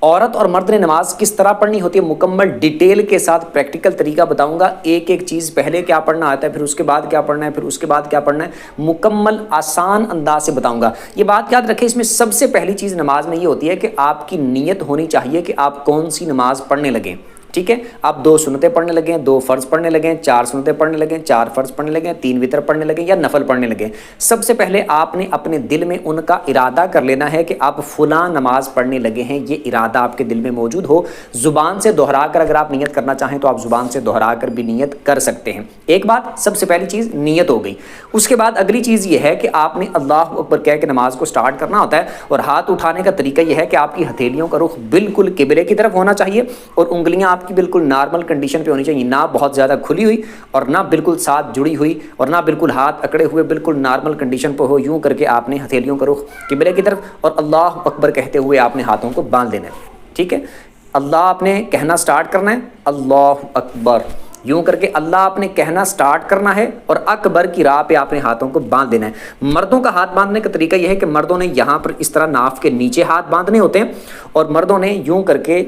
عورت اور مرد نے نماز کس طرح پڑھنی ہوتی ہے مکمل ڈیٹیل کے ساتھ پریکٹیکل طریقہ بتاؤں گا. ایک ایک چیز پہلے کیا پڑھنا آتا ہے، پھر اس کے بعد کیا پڑھنا ہے، پھر اس کے بعد کیا پڑھنا ہے، مکمل آسان انداز سے بتاؤں گا. یہ بات یاد رکھیں، اس میں سب سے پہلی چیز نماز میں یہ ہوتی ہے کہ آپ کی نیت ہونی چاہیے کہ آپ کون سی نماز پڑھنے لگیں. ٹھیک ہے، آپ 2 سنتیں پڑھنے لگیں، 2 فرض پڑھنے لگیں، 4 سنتیں پڑھنے لگیں، 4 فرض پڑھنے لگیں، 3 وتر پڑھنے لگیں یا نفل پڑھنے لگیں. سب سے پہلے آپ نے اپنے دل میں ان کا ارادہ کر لینا ہے کہ آپ فلاں نماز پڑھنے لگے ہیں. یہ ارادہ آپ کے دل میں موجود ہو. زبان سے دہرا کر اگر آپ نیت کرنا چاہیں تو آپ زبان سے دہرا کر بھی نیت کر سکتے ہیں. ایک بات، سب سے پہلی چیز نیت ہو گئی. اس کے بعد اگلی چیز یہ ہے کہ آپ نے اللہ اکبر کہہ کے نماز کو سٹارٹ کرنا ہوتا ہے، اور ہاتھ اٹھانے کا طریقہ یہ ہے کہ آپ کی ہتھیلیوں کا رخ بالکل قبلے کی طرف ہونا چاہیے، اور انگلیاں آپ کی بالکل نارمل کنڈیشن پہ ہونی چاہیے، نہ بہت زیادہ کھلی ہوئی اور نہ بالکل ساتھ جڑی ہوئی اور نہ بالکل ہاتھ اکڑے ہوئے، بالکل نارمل کنڈیشن پہ ہو. یوں کر کے آپ نے ہتھیلیوں کا رخ قبلے کی طرف اور اللہ اکبر کہتے ہوئے آپ نے ہاتھوں کو باندھ دینا ہے. ٹھیک ہے، اللہ آپ نے کہنا سٹارٹ کرنا ہے، اللہ اکبر، یوں کر کے اللہ آپ نے کہنا سٹارٹ کرنا ہے اور اکبر کی راہ پہ آپ نے ہاتھوں کو باندھ دینا ہے. مردوں کا ہاتھ باندھنے کا طریقہ یہ ہے کہ مردوں نے یہاں پر اس طرح ناف کے نیچے ہاتھ باندھنے ہوتے ہیں، اور مردوں نے یوں کر کے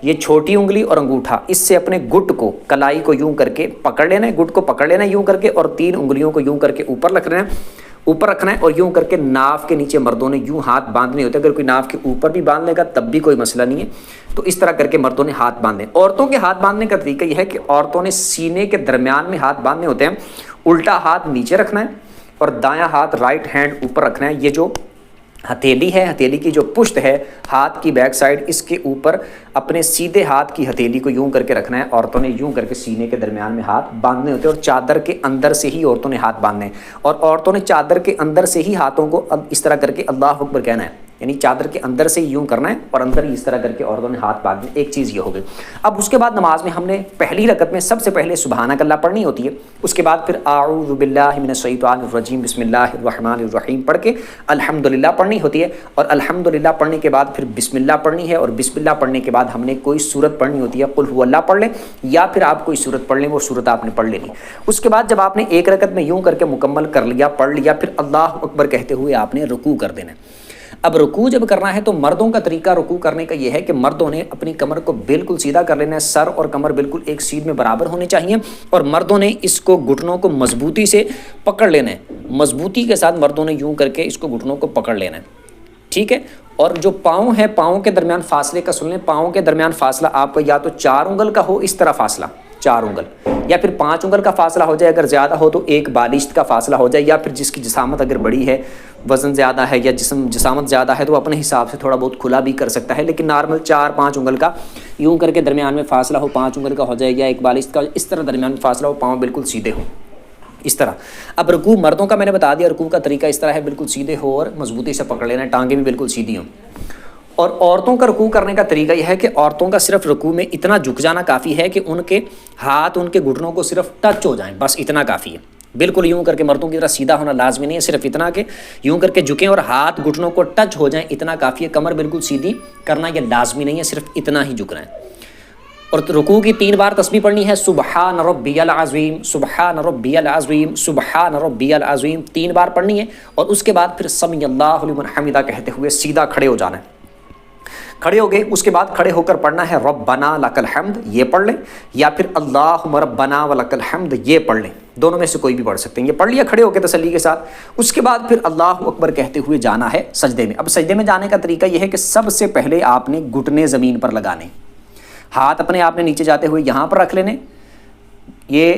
یہ چھوٹی انگلی اور انگوٹھا اس سے اپنے گٹ کو، کلائی کو یوں کر کے پکڑ لینا ہے، گٹ کو پکڑ لینا ہے یوں کر کے، اور 3 انگلیوں کو یوں کر کے اوپر رکھنا ہے اور یوں کر کے ناف کے نیچے مردوں نے یوں ہاتھ باندھنے ہوتے ہیں. اگر کوئی ناف کے اوپر بھی باندھ لے گا تب بھی کوئی مسئلہ نہیں ہے. تو اس طرح کر کے مردوں نے ہاتھ باندھے. عورتوں کے ہاتھ باندھنے کا طریقہ یہ ہے کہ عورتوں نے سینے کے درمیان میں ہاتھ باندھنے ہوتے ہیں. الٹا ہاتھ نیچے رکھنا ہے اور دایاں ہاتھ رائٹ ہینڈ اوپر رکھنا ہے. یہ جو ہتھیلی ہے، ہتھیلی کی جو پشت ہے ہاتھ کی بیک سائڈ، اس کے اوپر اپنے سیدھے ہاتھ کی ہتھیلی کو یوں کر کے رکھنا ہے. عورتوں نے یوں کر کے سینے کے درمیان میں ہاتھ باندھنے ہوتے ہیں، اور چادر کے اندر سے ہی عورتوں نے ہاتھ باندھنے ہیں. اور عورتوں نے چادر کے اندر سے ہی ہاتھوں کو اب اس طرح کر کے اللہ اکبر کہنا ہے، یعنی چادر کے اندر سے یوں کرنا ہے اور اندر ہی اس طرح کر کے عورتوں نے ہاتھ باندھنے. ایک چیز یہ ہو گئی. اب اس کے بعد نماز میں ہم نے پہلی رکعت میں سب سے پہلے سبحانک اللہ پڑھنی ہوتی ہے. اس کے بعد پھر اعوذ باللہ من الشیطان الرجیم بسم اللہ الرحمن الرحیم پڑھ کے الحمدللہ پڑھنی ہوتی ہے. اور الحمدللہ پڑھنے کے بعد پھر بسم اللہ پڑھنی ہے، اور بسم اللہ پڑھنے کے بعد ہم نے کوئی سورت پڑھنی ہوتی ہے. قل هو اللہ پڑھ لیں یا پھر آپ کوئی سورت پڑھ لیں، وہ سورت آپ نے پڑھ لینی. اس کے بعد جب آپ نے ایک رکعت میں یوں کر کے مکمل کر لیا، پڑھ لیا، پھر اللہ اکبر کہتے ہوئے آپ نے رکوع کر دینا ہے. اب رکوع جب کرنا ہے تو مردوں کا طریقہ رکوع کرنے کا یہ ہے کہ مردوں نے اپنی کمر کو بالکل سیدھا کر لینا ہے. سر اور کمر بالکل ایک سیدھ میں برابر ہونے چاہیے، اور مردوں نے اس کو گھٹنوں کو مضبوطی سے پکڑ لینا ہے. مضبوطی کے ساتھ مردوں نے یوں کر کے اس کو گھٹنوں کو پکڑ لینا ہے. ٹھیک ہے، اور جو پاؤں ہے، پاؤں کے درمیان فاصلے کا سن لیں. پاؤں کے درمیان فاصلہ آپ کا یا تو 4 انگل کا ہو، اس طرح فاصلہ 4 انگل، یا پھر 5 انگل کا فاصلہ ہو جائے. اگر زیادہ ہو تو 1 بالشت کا فاصلہ ہو جائے، یا پھر جس کی جسامت اگر بڑی ہے، وزن زیادہ ہے یا جسامت زیادہ ہے تو اپنے حساب سے تھوڑا بہت کھلا بھی کر سکتا ہے. لیکن نارمل 4-5 انگل کا یوں کر کے درمیان میں فاصلہ ہو، 5 انگل کا ہو جائے یا 1 بالشت کا، اس طرح درمیان میں فاصلہ ہو، پاؤں بالکل سیدھے ہوں اس طرح. اب رکوع مردوں کا میں نے بتا دیا، رکوع کا طریقہ اس طرح ہے، بالکل سیدھے ہو اور مضبوطی سے پکڑ لینا ہے، ٹانگیں بھی بالکل سیدھی ہوں. اور عورتوں کا رکوع کرنے کا طریقہ یہ ہے کہ عورتوں کا صرف رکوع میں اتنا جھک جانا کافی ہے کہ ان کے ہاتھ ان کے گھٹنوں کو صرف ٹچ ہو جائیں، بس اتنا کافی ہے. بالکل یوں کر کے مردوں کی طرح سیدھا ہونا لازمی نہیں ہے، صرف اتنا کہ یوں کر کے جھکیں اور ہاتھ گھٹنوں کو ٹچ ہو جائیں، اتنا کافی ہے. کمر بالکل سیدھی کرنا یہ لازمی نہیں ہے، صرف اتنا ہی جھکنا ہے. اور رکوع کی 3 بار تسبیح پڑھنی ہے، سبحان ربی العظیم، سبحان ربی العظیم، سبحان ربی العظیم 3 بار پڑھنی ہے. اور اس کے بعد پھر سمی اللہ لمن حمدہ کہتے ہوئے سیدھا کھڑے ہو جانا ہے. کھڑے ہو گئے، اس کے بعد کھڑے ہو کر پڑھنا ہے ربنا لک الحمد، یہ پڑھ لیں، یا پھر اللہم ربنا ولک الحمد یہ پڑھ لیں. دونوں میں سے کوئی بھی پڑھ سکتے ہیں. یہ پڑھ لیا کھڑے ہو کے تسلی کے ساتھ. اس کے بعد پھر اللہ اکبر کہتے ہوئے جانا ہے سجدے میں. اب سجدے میں جانے کا طریقہ یہ ہے کہ سب سے پہلے آپ نے گھٹنے زمین پر لگانے، ہاتھ اپنے آپ نے نیچے جاتے ہوئے یہاں پر رکھ لینے، یہ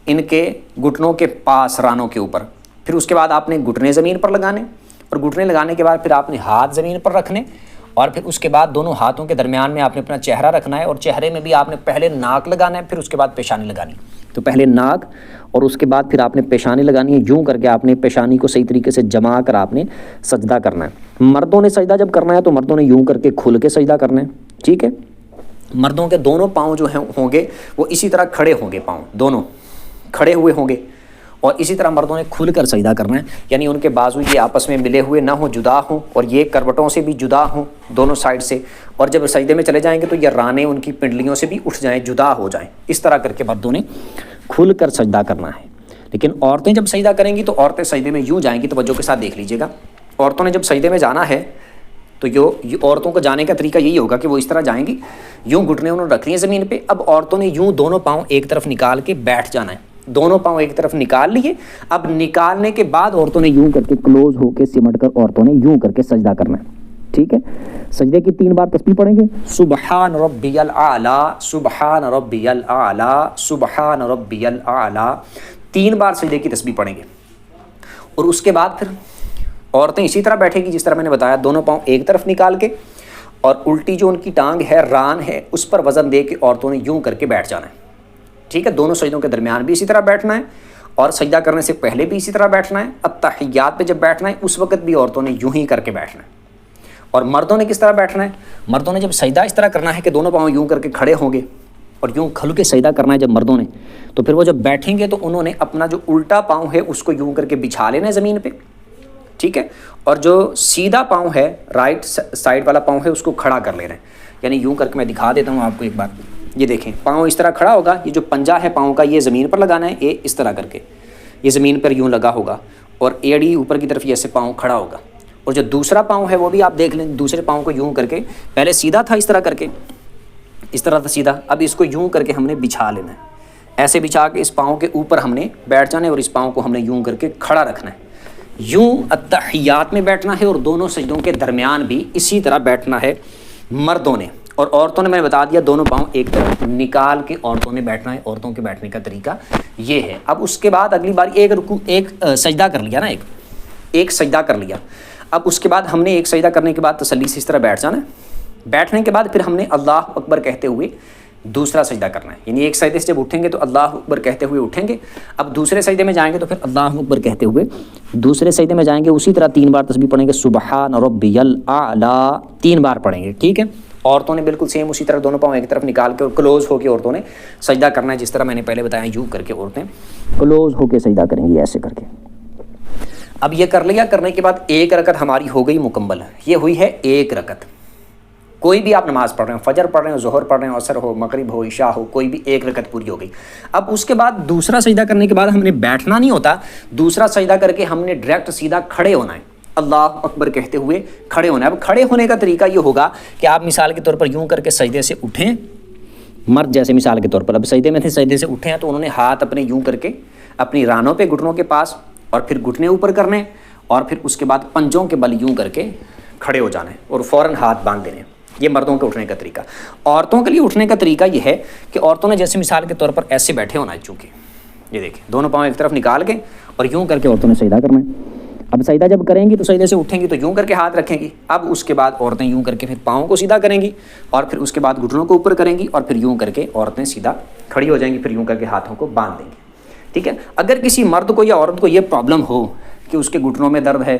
ان کے گھٹنوں کے پاس رانوں کے اوپر. پھر اس کے بعد آپ نے گھٹنے زمین پر لگانے، اور گھٹنے لگانے کے بعد پھر آپ نے ہاتھ زمین پر رکھنے، اور پھر اس کے بعد دونوں ہاتھوں کے درمیان میں آپ نے اپنا چہرہ رکھنا ہے، اور چہرے میں بھی آپ نے پہلے ناک لگانا ہے، پھر اس کے بعد پیشانی لگانی. تو پہلے ناک اور اس کے بعد پھر آپ نے پیشانی لگانی ہے. یوں کر کے آپ نے پیشانی کو صحیح طریقے سے جما کر آپ نے سجدہ کرنا ہے. مردوں نے سجدہ جب کرنا ہے تو مردوں نے یوں کر کے کھل کے سجدہ کرنا ہے. ٹھیک ہے، مردوں کے دونوں پاؤں جو ہوں گے وہ اسی طرح کھڑے ہوں گے، پاؤں دونوں کھڑے ہوئے ہوں گے، اور اسی طرح مردوں نے کھل کر سجدہ کرنا ہے. یعنی ان کے بازو یہ آپس میں ملے ہوئے نہ ہوں، جدا ہوں، اور یہ کروٹوں سے بھی جدا ہوں دونوں سائڈ سے. اور جب سجدے میں چلے جائیں گے تو یہ رانے ان کی پنڈلیوں سے بھی اٹھ جائیں، جدا ہو جائیں. اس طرح کر کے مردوں نے کھل کر سجدہ کرنا ہے. لیکن عورتیں جب سجدہ کریں گی تو عورتیں سجدے میں یوں جائیں گی. توجہ کے ساتھ دیکھ لیجیے گا، عورتوں نے جب سجدے میں جانا ہے تو یہ عورتوں کو جانے کا طریقہ یہی ہوگا کہ وہ اس طرح جائیں گی، یوں گھٹنے انہوں نے رکھ لیے زمین پہ. اب عورتوں نے یوں دونوں پاؤں ایک طرف نکال کے بیٹھ جانا ہے. دونوں پاؤں ایک طرف نکال لیے. اب نکالنے کے بعد عورتوں نے یوں کر کے کلوز ہو کے سمٹ کر عورتوں نے یوں کر کے سجدہ کرنا ہے. ٹھیک ہے، سجدے کی 3 بار تسبیح پڑھیں گے، سبحان ربی الاعلی، سبحان ربی الاعلی، سبحان ربی الاعلی. 3 بار سجدے کی تسبیح پڑھیں گے. اور اس کے بعد پھر عورتیں اسی طرح بیٹھیں گی جس طرح میں نے بتایا، دونوں پاؤں ایک طرف نکال کے، اور الٹی جو ان کی ٹانگ ہے، ران ہے، اس پر وزن دے کے عورتوں نے یوں کر کے بیٹھ جانا ہے. ٹھیک ہے، دونوں سجدوں کے درمیان بھی اسی طرح بیٹھنا ہے، اور سجدہ کرنے سے پہلے بھی اسی طرح بیٹھنا ہے. التحیات پہ جب بیٹھنا ہے اس وقت بھی عورتوں نے یوں ہی کر کے بیٹھنا ہے. اور مردوں نے کس طرح بیٹھنا ہے؟ مردوں نے جب سجدہ اس طرح کرنا ہے کہ دونوں پاؤں یوں کر کے کھڑے ہوں گے اور یوں کھل کے سجدہ کرنا ہے جب مردوں نے، تو پھر وہ جب بیٹھیں گے تو انہوں نے اپنا جو الٹا پاؤں ہے اس کو یوں کر کے بچھا لینا ہے زمین پہ. ٹھیک ہے، اور جو سیدھا پاؤں ہے، رائٹ سائڈ والا پاؤں ہے، اس کو کھڑا کر لینا ہے. یعنی یوں کر کے میں دکھا دیتا ہوں آپ کو ایک بار. یہ دیکھیں، پاؤں اس طرح کھڑا ہوگا، یہ جو پنجہ ہے پاؤں کا یہ زمین پر لگانا ہے، یہ اس طرح کر کے یہ زمین پر یوں لگا ہوگا، اور ایڑی اوپر کی طرف یہ ایسے پاؤں کھڑا ہوگا. اور جو دوسرا پاؤں ہے وہ بھی آپ دیکھ لیں، دوسرے پاؤں کو یوں کر کے، پہلے سیدھا تھا اس طرح کر کے، اس طرح تھا سیدھا، اب اس کو یوں کر کے ہم نے بچھا لینا ہے. ایسے بچھا کے اس پاؤں کے اوپر ہم نے بیٹھ جانا ہے، اور اس پاؤں کو ہم نے یوں کر کے کھڑا رکھنا ہے. یوں التحیات میں بیٹھنا ہے، اور دونوں سجدوں کے درمیان بھی اسی طرح بیٹھنا ہے مردوں نے. اور عورتوں نے میں نے بتا دیا دونوں پاؤں ایک طرف نکال کے عورتوں نے بیٹھنا ہے. عورتوں کے بیٹھنے کا طریقہ یہ ہے. اب اس کے بعد اگلی بار ایک سجدہ کر لیا نا، ایک سجدہ کر لیا. اب اس کے بعد ہم نے ایک سجدہ کرنے کے بعد تسلی سے اس طرح بیٹھ جانا ہے. بیٹھنے کے بعد پھر ہم نے اللہ اکبر کہتے ہوئے دوسرا سجدہ کرنا ہے. یعنی ایک سجدے سے جب اٹھیں گے تو اللہ اکبر کہتے ہوئے اٹھیں گے. اب دوسرے سجدے میں جائیں گے تو پھر اللہ اکبر کہتے ہوئے دوسرے سجدے میں جائیں گے. اسی طرح 3 بار تسبیح پڑھیں گے، سبحان ربی الاعلی 3 بار پڑھیں گے. ٹھیک ہے، عورتوں نے بالکل سیم اسی طرح دونوں پاؤں ایک طرف نکال کے اور کلوز ہو کے عورتوں نے سجدہ کرنا ہے، جس طرح میں نے پہلے بتایا یوں کر کے عورتیں کلوز ہو کے سجدہ کریں گی ایسے کر کے. اب یہ کر لیا، کرنے کے بعد ایک رکعت ہماری ہو گئی مکمل. یہ ہوئی ہے ایک رکعت. کوئی بھی آپ نماز پڑھ رہے ہیں، فجر پڑھ رہے ہیں، ظہر پڑھ رہے ہیں، عصر ہو، مغرب ہو، عشاء ہو، کوئی بھی ایک رکعت پوری ہو گئی. اب اس کے بعد دوسرا سجدہ کرنے کے بعد ہم نے بیٹھنا نہیں ہوتا، دوسرا سجدہ کر کے ہم نے ڈائریکٹ سیدھا کھڑے ہونا ہے، اللہ اکبر کہتے ہوئے کھڑے ہونا ہے. اب کھڑے ہونے کا طریقہ یہ ہوگا کہ آپ مثال کے طور پر یوں کر کے سجدے سے اٹھیں، مرد جیسے مثال کے طور پر اب سجدے میں تھے، سجدے سے اٹھے ہیں تو انہوں نے ہاتھ اپنے یوں کر کے اپنی رانوں پہ گھٹنوں کے پاس، اور پھر گھٹنے اوپر کرنے، اور پھر اس کے بعد پنجوں کے بل یوں کر کے کھڑے ہو جانا ہے اور فوراً ہاتھ باندھ دینے. یہ مردوں کے اٹھنے کا طریقہ. عورتوں کے لیے اٹھنے کا طریقہ یہ ہے کہ عورتوں نے جیسے مثال کے طور پر ایسے بیٹھے ہونا ہے، چونکہ یہ دیکھیں دونوں پاؤں ایک طرف نکال کے اور یوں کر کے عورتوں نے سجدہ کرنا ہے. اب سجدہ جب کریں گی تو سجدے سے اٹھیں گی تو یوں کر کے ہاتھ رکھیں گی. اب اس کے بعد عورتیں یوں کر کے پھر پاؤں کو سیدھا کریں گی، اور پھر اس کے بعد گھٹنوں کو اوپر کریں گی، اور پھر یوں کر کے عورتیں سیدھا کھڑی ہو جائیں گی، پھر یوں کر کے ہاتھوں کو باندھ دیں گی. ٹھیک ہے، اگر کسی مرد کو یا عورت کو یہ پرابلم ہو کہ اس کے گھٹنوں میں درد ہے،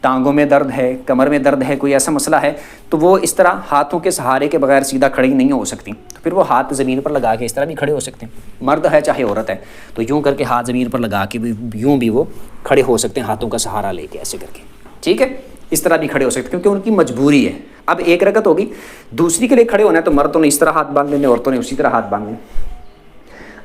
ٹانگوں میں درد ہے، کمر میں درد ہے، کوئی ایسا مسئلہ ہے، تو وہ اس طرح ہاتھوں کے سہارے کے بغیر سیدھا کھڑی نہیں ہو سکتی، تو پھر وہ ہاتھ زمین پر لگا کے اس طرح بھی کھڑے ہو سکتے ہیں. مرد ہے چاہے عورت ہے، تو یوں کر کے ہاتھ زمین پر لگا کے بھی یوں بھی وہ کھڑے ہو سکتے ہیں، ہاتھوں کا سہارا لے کے ایسے کر کے. ٹھیک ہے، اس طرح بھی کھڑے ہو سکتے ہیں کیونکہ ان کی مجبوری ہے. اب ایک رکعت ہوگی، دوسری کے لیے کھڑے ہونا ہے تو مردوں نے اس طرح ہاتھ باندھ لینے، عورتوں نے اسی طرح ہاتھ باندھ لینے.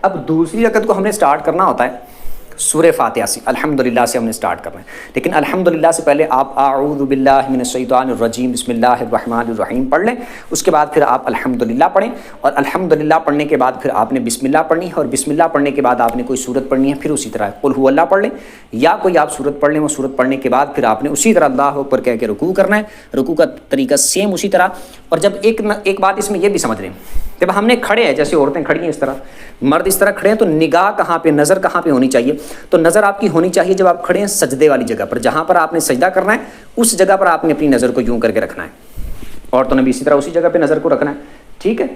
اب دوسری رکعت کو ہم نے سٹارٹ کرنا ہوتا ہے سورہ فاتحہ سے، الحمدللہ سے ہم نے سٹارٹ کرنا ہے. لیکن الحمدللہ سے پہلے آپ اعوذ باللہ من الشیطان الرجیم بسم اللہ الرحمن الرحیم پڑھ لیں. اس کے بعد پھر آپ الحمدللہ پڑھیں، اور الحمدللہ پڑھنے کے بعد پھر آپ نے بسم اللہ پڑھنی ہے، اور بسم اللہ پڑھنے کے بعد آپ نے کوئی سورت پڑھنی ہے. پھر اسی طرح قل هو اللہ پڑھ لیں، یا کوئی آپ سورت پڑھ لیں. وہ سورت پڑھنے کے بعد پھر آپ نے اسی طرح اللہ اکبر کہہ کے رکوع کرنا ہے. رکوع کا طریقہ سیم اسی طرح. اور جب ایک بات اس میں یہ بھی سمجھ لیں، جب ہم نے کھڑے ہیں، جیسے عورتیں کھڑی ہیں اس طرح، مرد اس طرح کھڑے ہیں، تو نگاہ کہاں پہ، نظر کہاں پہ ہونی چاہیے؟ تو نظر آپ کی ہونی چاہیے جب آپ کھڑے ہیں سجدے والی جگہ پر، جہاں پر آپ نے سجدہ کرنا ہے اس جگہ پر آپ نے اپنی نظر کو یوں کر کے رکھنا ہے. عورتوں نے بھی اسی طرح اسی جگہ پہ نظر کو رکھنا ہے. ٹھیک ہے،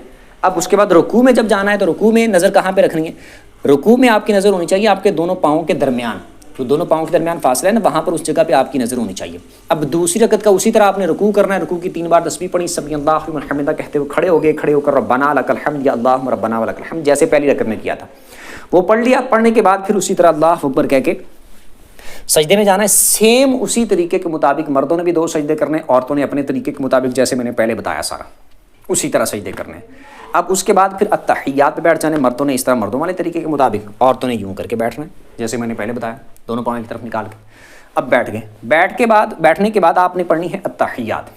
اب اس کے بعد رکوع میں جب جانا ہے تو رکوع میں نظر کہاں پہ رکھنی ہے؟ رکوع میں آپ کی نظر ہونی چاہیے آپ کے دونوں پاؤں کے درمیان، جو دونوں پاؤں کے درمیان فاصلہ ہے نا، وہاں پر اس جگہ پہ آپ کی نظر ہونی چاہیے. اب دوسری رکعت کا اسی طرح آپ نے رکوع کرنا ہے. رکوع کی 3 بار تسبیح پڑھی، سمی اللہ لمن حمدہ کہتے ہوئے کھڑے ہو گئے. کھڑے ہو کر ربنا لک الحمد یا اللہم ربنا ولک الحمد جیسے پہلی رکعت میں کیا تھا وہ پڑھ لیا. پڑھنے کے بعد پھر اسی طرح اللہ اکبر کہہ کے سجدے میں جانا ہے. سیم اسی طریقے کے مطابق مردوں نے بھی 2 سجدے کرنے، عورتوں نے اپنے طریقے کے مطابق جیسے میں نے پہلے بتایا سارا اسی طرح سجدے کرنے. اب اس کے بعد پھر التحیات پہ بیٹھ جانے. مردوں نے اس طرح مردوں والے طریقے کے مطابق، عورتوں نے یوں کر کے بیٹھنا ہے جیسے میں نے پہلے بتایا، دونوں پاؤں کی طرف نکال کے. اب بیٹھ گئے. بیٹھنے کے بعد آپ نے پڑھنی ہے التحیات.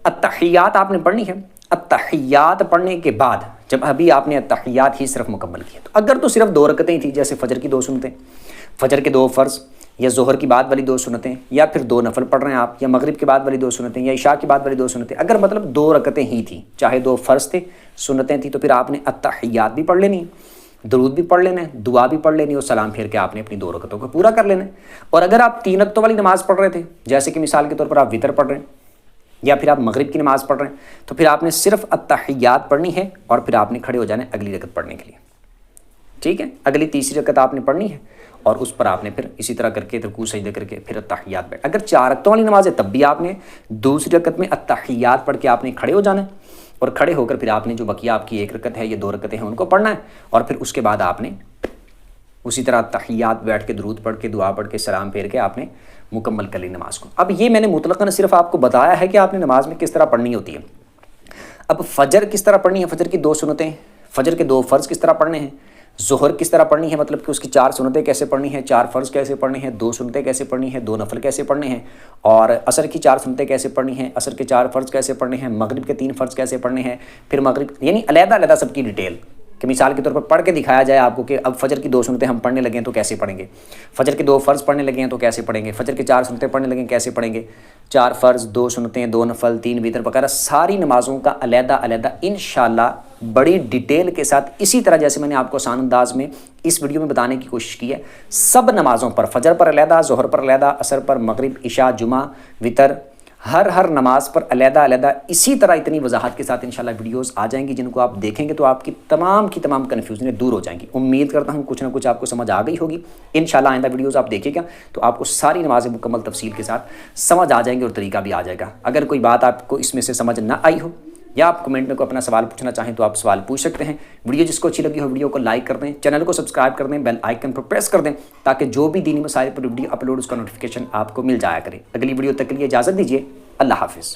التحیات آپ نے پڑھنی ہے. التحیات پڑھنے کے بعد جب ابھی آپ نے التحیات ہی صرف مکمل کیا، تو اگر تو صرف 2 رکعتیں تھیں، جیسے فجر کی 2 سنتیں، فجر کے 2 فرض، یا ظہر کی بعد والی 2 سنتیں، یا پھر 2 نفل پڑھ رہے ہیں آپ، یا مغرب کے بعد والی 2 سنتیں، یا عشاء کی بعد والی 2 سنتیں، اگر مطلب 2 رکعتیں ہی تھیں، چاہے 2 فرض تھے، سنتیں تھیں، تو پھر آپ نے التحیات بھی پڑھ لینی، درود بھی پڑھ لینا ہے، دعا بھی پڑھ لینی، اور سلام پھیر کے آپ نے اپنی 2 رکعتوں کو پورا کر لینا ہے. اور اگر آپ 3 رکعتوں والی نماز پڑھ رہے تھے، جیسے کہ مثال کے طور پر آپ وتر پڑھ رہے ہیں، یا پھر آپ مغرب کی نماز پڑھ رہے ہیں، تو پھر آپ نے صرف التحیات پڑھنی ہے، اور پھر آپ نے کھڑے ہو جانا ہے اگلی رکعت پڑھنے کے لیے. ٹھیک ہے، اگلی تیسری رکعت آپ نے پڑھنی ہے، اور اس پر آپ نے پھر اسی طرح کر کے رکوع سجدے کر کے پھر التحیات بیٹھ. اگر 4 رکعتوں والی نماز ہے تب بھی آپ نے دوسری رکعت میں التحیات پڑھ کے آپ نے کھڑے ہو جانا ہے، اور کھڑے ہو کر پھر آپ نے جو بقیہ آپ کی 1 رکعت ہے یا 2 رکعتیں ہیں ان کو پڑھنا ہے، اور پھر اس کے بعد آپ نے اسی طرح تحیات بیٹھ کے درود پڑھ کے دعا پڑھ کے سلام پھیر کے آپ نے مکمل کر لی نماز کو. اب یہ میں نے مطلقاً صرف آپ کو بتایا ہے کہ آپ نے نماز میں کس طرح پڑھنی ہوتی ہے. اب فجر کس طرح پڑھنی ہے، فجر کی 2 سنتیں، فجر کے 2 فرض کس طرح پڑھنے ہیں، ظہر کس طرح پڑھنی ہے، مطلب کہ اس کی 4 سنتیں کیسے پڑھنی ہیں، 4 فرض کیسے پڑھنے ہیں، 2 سنتیں کیسے پڑھنی ہیں، 2 نفل کیسے پڑھنے ہیں، اور عصر کی 4 سنتیں کیسے پڑھنی ہیں، عصر کے 4 فرض کیسے پڑھنے ہیں، مغرب کے 3 فرض کیسے پڑھنے ہیں، پھر مغرب، یعنی علیحدہ علیحدہ سب کی ڈیٹیل، کہ مثال کے طور پر پڑھ کے دکھایا جائے آپ کو کہ اب فجر کی 2 سنتیں ہم پڑھنے لگے ہیں تو کیسے پڑھیں گے، فجر کے 2 فرض پڑھنے لگے ہیں تو کیسے پڑھیں گے، فجر کے 4 سنتیں پڑھنے لگے ہیں کیسے پڑھیں گے، 4 فرض، 2 سنتیں، 2 نفل، 3 وتر وغیرہ ساری نمازوں کا علیحدہ علیحدہ انشاءاللہ بڑی ڈیٹیل کے ساتھ، اسی طرح جیسے میں نے آپ کو آسان انداز میں اس ویڈیو میں بتانے کی کوشش کی ہے، سب نمازوں پر، فجر پر علیحدہ، ظہر پر علیحدہ، عصر پر، مغرب، عشاء، جمعہ، وتر، ہر نماز پر علیحدہ علیحدہ اسی طرح اتنی وضاحت کے ساتھ انشاءاللہ ویڈیوز آ جائیں گی، جن کو آپ دیکھیں گے تو آپ کی تمام کنفیوژنیں دور ہو جائیں گی. امید کرتا ہوں کچھ نہ کچھ آپ کو سمجھ آ گئی ہوگی. انشاءاللہ آئندہ ویڈیوز آپ دیکھیے گا تو آپ کو ساری نمازیں مکمل تفصیل کے ساتھ سمجھ آ جائیں گی، اور طریقہ بھی آ جائے گا. اگر کوئی بات آپ کو اس میں سے سمجھ نہ آئی ہو، یا آپ کمنٹ میں کوئی اپنا سوال پوچھنا چاہیں تو آپ سوال پوچھ سکتے ہیں. ویڈیو جس کو اچھی لگی ہو ویڈیو کو لائک کر دیں، چینل کو سبسکرائب کر دیں، بیل آئکن پر پریس کر دیں، تاکہ جو بھی دینی مسائل پر ویڈیو اپلوڈ اس کا نوٹیفیکیشن آپ کو مل جایا کرے. اگلی ویڈیو تک کے لیے اجازت دیجیے. اللہ حافظ.